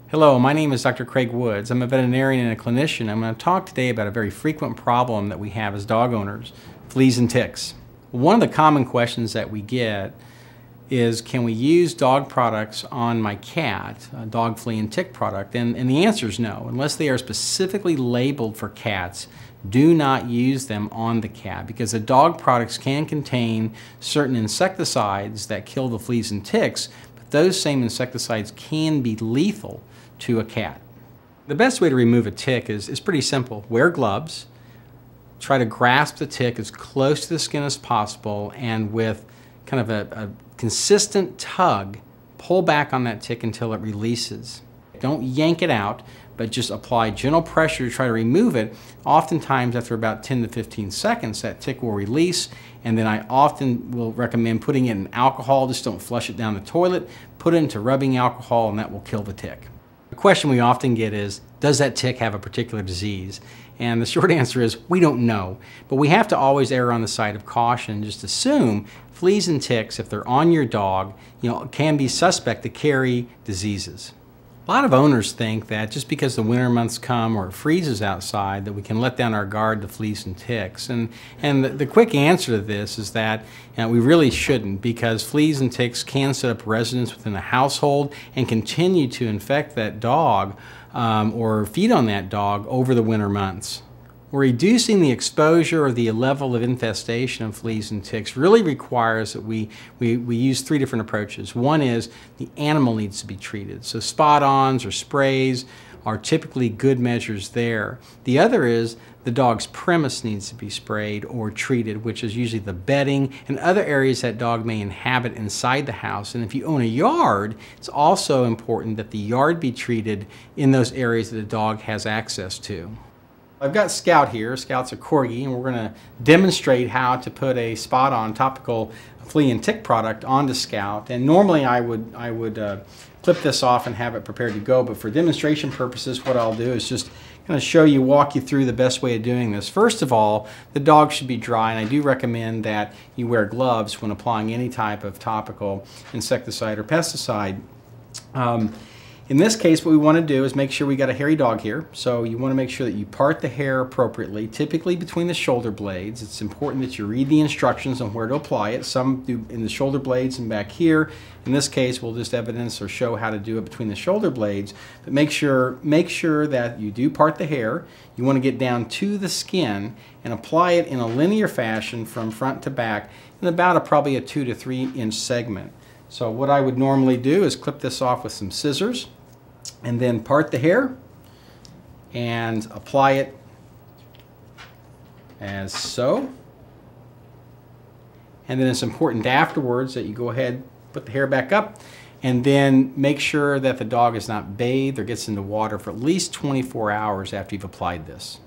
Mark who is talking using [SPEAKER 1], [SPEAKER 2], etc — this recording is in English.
[SPEAKER 1] Hello, my name is Dr. Craig Woods. I'm a veterinarian and a clinician. I'm going to talk today about a very frequent problem that we have as dog owners, fleas and ticks. One of the common questions that we get is, can we use dog products on my cat, a dog flea and tick product? And the answer is no. Unless they are specifically labeled for cats, do not use them on the cat, because the dog products can contain certain insecticides that kill the fleas and ticks, but those same insecticides can be lethal to a cat. The best way to remove a tick is pretty simple. Wear gloves, try to grasp the tick as close to the skin as possible, and with kind of a consistent tug, pull back on that tick until it releases. Don't yank it out, but just apply gentle pressure to try to remove it. Oftentimes after about 10 to 15 seconds, that tick will release, and then I often will recommend putting it in alcohol. Just don't flush it down the toilet. Put it into rubbing alcohol, and that will kill the tick. The question we often get is, does that tick have a particular disease? And the short answer is, we don't know. But we have to always err on the side of caution and just assume fleas and ticks, if they're on your dog, can be suspect to carry diseases. A lot of owners think that just because the winter months come or it freezes outside that we can let down our guard to fleas and ticks. And the quick answer to this is that we really shouldn't, because fleas and ticks can set up residence within the household and continue to infect that dog or feed on that dog over the winter months. Reducing the exposure or the level of infestation of fleas and ticks really requires that we use three different approaches. One is the animal needs to be treated. So spot-ons or sprays are typically good measures there. The other is the dog's premise needs to be sprayed or treated, which is usually the bedding and other areas that dog may inhabit inside the house. And if you own a yard, it's also important that the yard be treated in those areas that the dog has access to. I've got Scout here. Scout's a corgi, and we're going to demonstrate how to put a spot-on topical flea and tick product onto Scout. And normally I would clip this off and have it prepared to go, but for demonstration purposes, what I'll do is just kind of walk you through the best way of doing this. First of all, the dog should be dry, and I do recommend that you wear gloves when applying any type of topical insecticide or pesticide. In this case, what we want to do is make sure we got a hairy dog here. So you want to make sure that you part the hair appropriately, typically between the shoulder blades. It's important that you read the instructions on where to apply it. Some do in the shoulder blades and back here. In this case, we'll just evidence or show how to do it between the shoulder blades. But make sure that you do part the hair. You want to get down to the skin and apply it in a linear fashion from front to back in about probably a 2 to 3 inch segment. So what I would normally do is clip this off with some scissors, and then part the hair and apply it as so. And then it's important afterwards that you go ahead, put the hair back up, and then make sure that the dog is not bathed or gets into water for at least 24 hours after you've applied this.